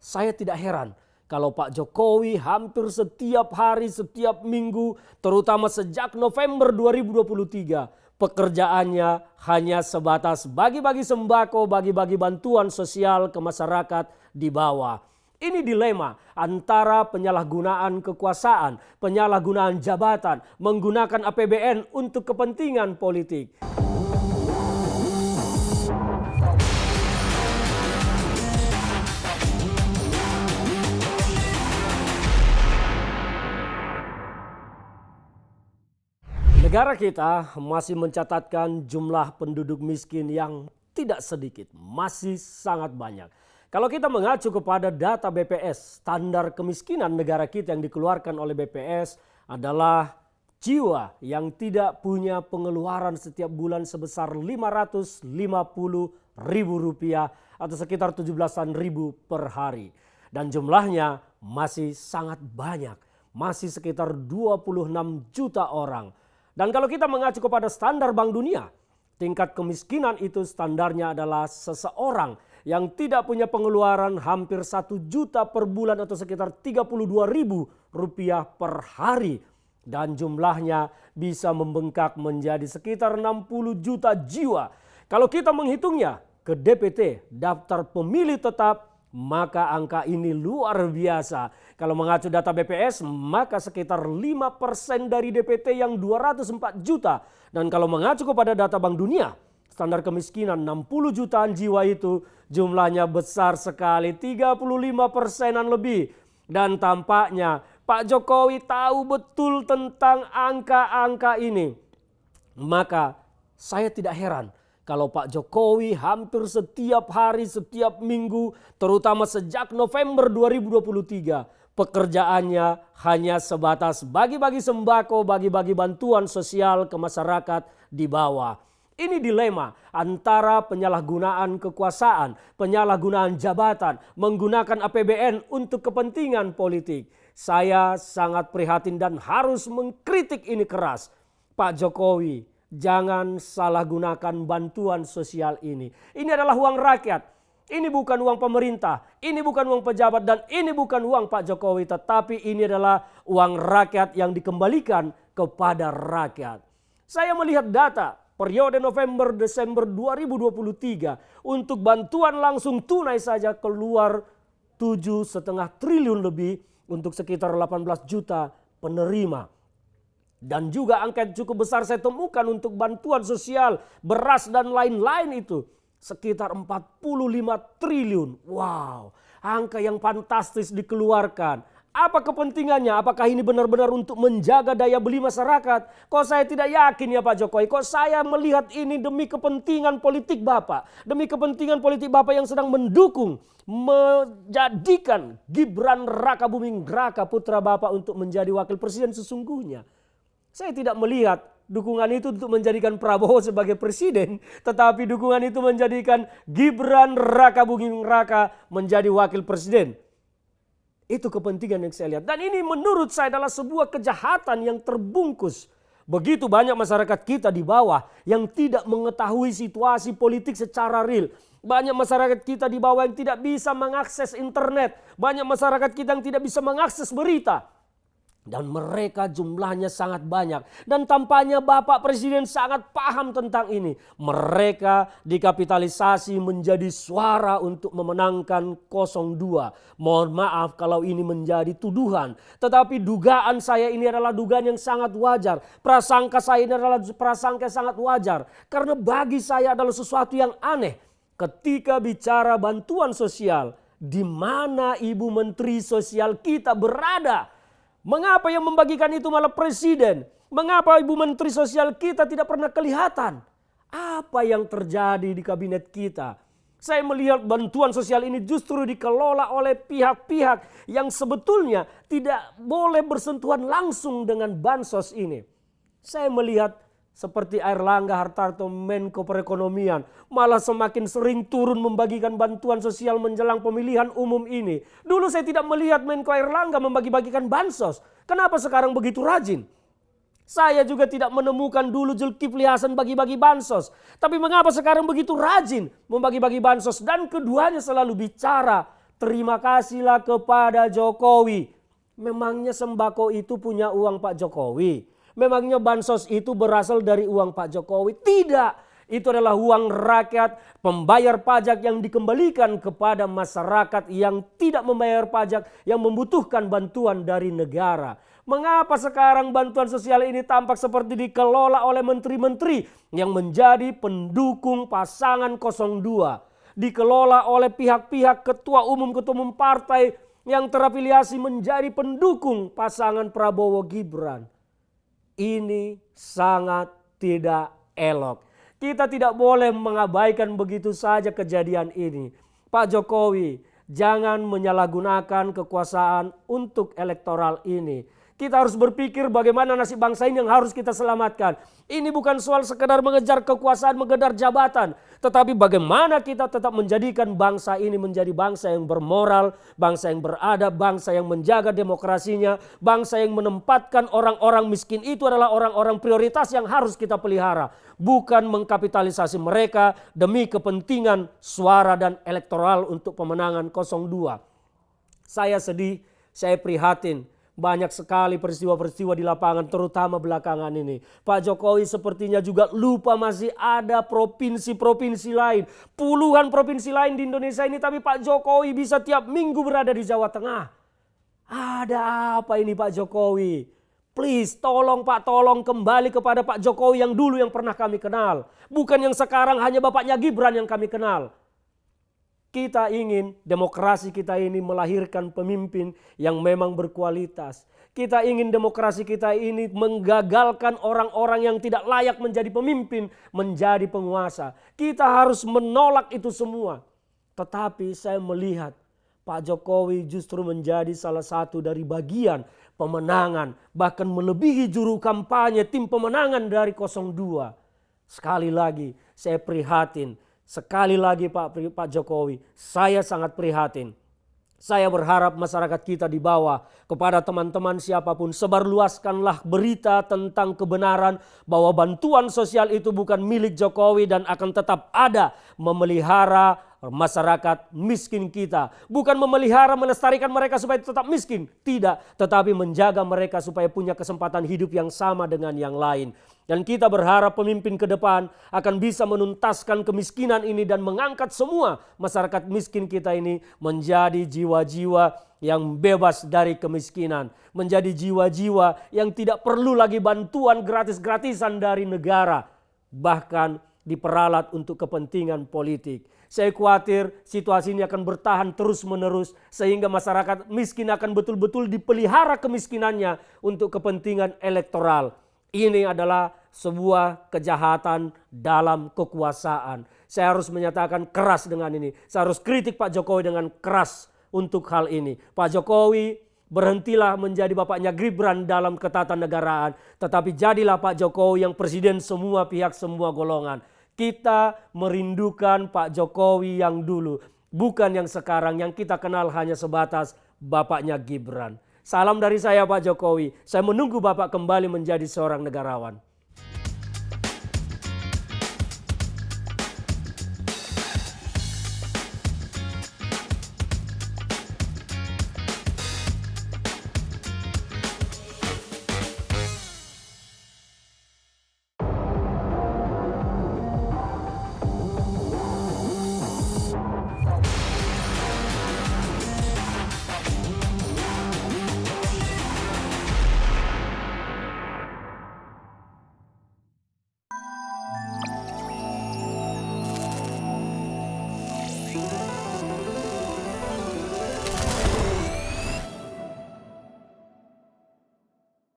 Saya tidak heran kalau Pak Jokowi hampir setiap hari, setiap minggu, terutama sejak November 2023, pekerjaannya hanya sebatas bagi-bagi sembako, bagi-bagi bantuan sosial ke masyarakat di bawah. Ini dilema antara penyalahgunaan kekuasaan, penyalahgunaan jabatan, menggunakan APBN untuk kepentingan politik. Negara kita masih mencatatkan jumlah penduduk miskin yang tidak sedikit, masih sangat banyak. Kalau kita mengacu kepada data BPS, standar kemiskinan negara kita yang dikeluarkan oleh BPS adalah jiwa yang tidak punya pengeluaran setiap bulan sebesar Rp550.000 atau sekitar 17.000 per hari. Dan jumlahnya masih sangat banyak, masih sekitar 26 juta orang. Dan kalau kita mengacu kepada standar Bank Dunia, tingkat kemiskinan itu standarnya adalah seseorang yang tidak punya pengeluaran hampir 1 juta per bulan atau sekitar Rp32.000 per hari. Dan jumlahnya bisa membengkak menjadi sekitar 60 juta jiwa. Kalau kita menghitungnya ke DPT, daftar pemilih tetap, maka angka ini luar biasa. Kalau mengacu data BPS, maka sekitar 5% dari DPT yang 204 juta. Dan kalau mengacu kepada data Bank Dunia, standar kemiskinan 60 jutaan jiwa itu jumlahnya besar sekali, 35%-an lebih. Dan tampaknya Pak Jokowi tahu betul tentang angka-angka ini. Maka saya tidak heran kalau Pak Jokowi hampir setiap hari, setiap minggu, terutama sejak November 2023, pekerjaannya hanya sebatas bagi-bagi sembako, bagi-bagi bantuan sosial ke masyarakat di bawah. Ini dilema antara penyalahgunaan kekuasaan, penyalahgunaan jabatan, menggunakan APBN untuk kepentingan politik. Saya sangat prihatin dan harus mengkritik ini keras. Pak Jokowi, jangan salah gunakan bantuan sosial ini. Ini adalah uang rakyat. Ini bukan uang pemerintah. Ini bukan uang pejabat dan ini bukan uang Pak Jokowi. Tetapi ini adalah uang rakyat yang dikembalikan kepada rakyat. Saya melihat data periode November-Desember 2023 untuk bantuan langsung tunai saja keluar 7,5 triliun lebih untuk sekitar 18 juta penerima. Dan juga angka yang cukup besar saya temukan untuk bantuan sosial, beras dan lain-lain itu sekitar 45 triliun. Wow, angka yang fantastis dikeluarkan. Apa kepentingannya? Apakah ini benar-benar untuk menjaga daya beli masyarakat? Kok saya tidak yakin ya Pak Jokowi? Kok saya melihat ini demi kepentingan politik Bapak? Demi kepentingan politik Bapak yang sedang mendukung, menjadikan Gibran Rakabuming Raka putra Bapak untuk menjadi wakil presiden sesungguhnya. Saya tidak melihat dukungan itu untuk menjadikan Prabowo sebagai presiden, tetapi dukungan itu menjadikan Gibran Rakabuming Raka menjadi wakil presiden. Itu kepentingan yang saya lihat. Dan ini menurut saya adalah sebuah kejahatan yang terbungkus. Begitu banyak masyarakat kita di bawah yang tidak mengetahui situasi politik secara real. Banyak masyarakat kita di bawah yang tidak bisa mengakses internet. Banyak masyarakat kita yang tidak bisa mengakses berita. Dan mereka jumlahnya sangat banyak. Dan tampaknya Bapak Presiden sangat paham tentang ini. Mereka dikapitalisasi menjadi suara untuk memenangkan 02. Mohon maaf kalau ini menjadi tuduhan. Tetapi dugaan saya ini adalah dugaan yang sangat wajar. Prasangka saya ini adalah prasangka yang sangat wajar. Karena bagi saya adalah sesuatu yang aneh. Ketika bicara bantuan sosial, di mana Ibu Menteri Sosial kita berada? Mengapa yang membagikan itu malah presiden? Mengapa Ibu Menteri Sosial kita tidak pernah kelihatan? Apa yang terjadi di kabinet kita? Saya melihat bantuan sosial ini justru dikelola oleh pihak-pihak yang sebetulnya tidak boleh bersentuhan langsung dengan bansos ini. Saya melihat seperti Airlangga Hartarto Menko Perekonomian malah semakin sering turun membagikan bantuan sosial menjelang pemilihan umum ini. Dulu saya tidak melihat Menko Airlangga membagi-bagikan bansos. Kenapa sekarang begitu rajin? Saya juga tidak menemukan dulu Zulkifli Hasan bagi-bagi bansos. Tapi mengapa sekarang begitu rajin membagi-bagi bansos? Dan keduanya selalu bicara terima kasihlah kepada Jokowi. Memangnya sembako itu punya uang Pak Jokowi? Memangnya bansos itu berasal dari uang Pak Jokowi? Tidak. Itu adalah uang rakyat, pembayar pajak yang dikembalikan kepada masyarakat yang tidak membayar pajak, yang membutuhkan bantuan dari negara. Mengapa sekarang bantuan sosial ini tampak seperti dikelola oleh menteri-menteri yang menjadi pendukung pasangan 02? Dikelola oleh pihak-pihak ketua umum partai yang terafiliasi menjadi pendukung pasangan Prabowo Gibran. Ini sangat tidak elok. Kita tidak boleh mengabaikan begitu saja kejadian ini. Pak Jokowi, jangan menyalahgunakan kekuasaan untuk elektoral ini. Kita harus berpikir bagaimana nasib bangsa ini yang harus kita selamatkan. Ini bukan soal sekedar mengejar kekuasaan, mengejar jabatan. Tetapi bagaimana kita tetap menjadikan bangsa ini menjadi bangsa yang bermoral, bangsa yang beradab, bangsa yang menjaga demokrasinya, bangsa yang menempatkan orang-orang miskin itu adalah orang-orang prioritas yang harus kita pelihara. Bukan mengkapitalisasi mereka demi kepentingan suara dan elektoral untuk pemenangan 02. Saya sedih, saya prihatin. Banyak sekali peristiwa-peristiwa di lapangan terutama belakangan ini. Pak Jokowi sepertinya juga lupa masih ada provinsi-provinsi lain. Puluhan provinsi lain di Indonesia ini, tapi Pak Jokowi bisa tiap minggu berada di Jawa Tengah. Ada apa ini Pak Jokowi? Please tolong Pak, tolong kembali kepada Pak Jokowi yang dulu yang pernah kami kenal. Bukan yang sekarang hanya bapaknya Gibran yang kami kenal. Kita ingin demokrasi kita ini melahirkan pemimpin yang memang berkualitas. Kita ingin demokrasi kita ini menggagalkan orang-orang yang tidak layak menjadi pemimpin, menjadi penguasa. Kita harus menolak itu semua. Tetapi saya melihat Pak Jokowi justru menjadi salah satu dari bagian pemenangan. Bahkan melebihi juru kampanye tim pemenangan dari 02. Sekali lagi saya prihatin. Sekali lagi Pak Jokowi, saya sangat prihatin. Saya berharap masyarakat kita di bawah kepada teman-teman siapapun sebarluaskanlah berita tentang kebenaran bahwa bantuan sosial itu bukan milik Jokowi dan akan tetap ada memelihara masyarakat miskin kita. Bukan memelihara melestarikan mereka supaya tetap miskin. Tidak, tetapi menjaga mereka supaya punya kesempatan hidup yang sama dengan yang lain. Dan kita berharap pemimpin ke depan akan bisa menuntaskan kemiskinan ini dan mengangkat semua masyarakat miskin kita ini menjadi jiwa-jiwa yang bebas dari kemiskinan. Menjadi jiwa-jiwa yang tidak perlu lagi bantuan gratis-gratisan dari negara. Bahkan diperalat untuk kepentingan politik. Saya khawatir situasi ini akan bertahan terus-menerus sehingga masyarakat miskin akan betul-betul dipelihara kemiskinannya untuk kepentingan elektoral. Ini adalah sebuah kejahatan dalam kekuasaan. Saya harus menyatakan keras dengan ini. Saya harus kritik Pak Jokowi dengan keras untuk hal ini. Pak Jokowi, berhentilah menjadi bapaknya Gibran dalam ketatanegaraan. Tetapi jadilah Pak Jokowi yang presiden semua pihak, semua golongan. Kita merindukan Pak Jokowi yang dulu. Bukan yang sekarang yang kita kenal hanya sebatas bapaknya Gibran. Salam dari saya Pak Jokowi. Saya menunggu Bapak kembali menjadi seorang negarawan.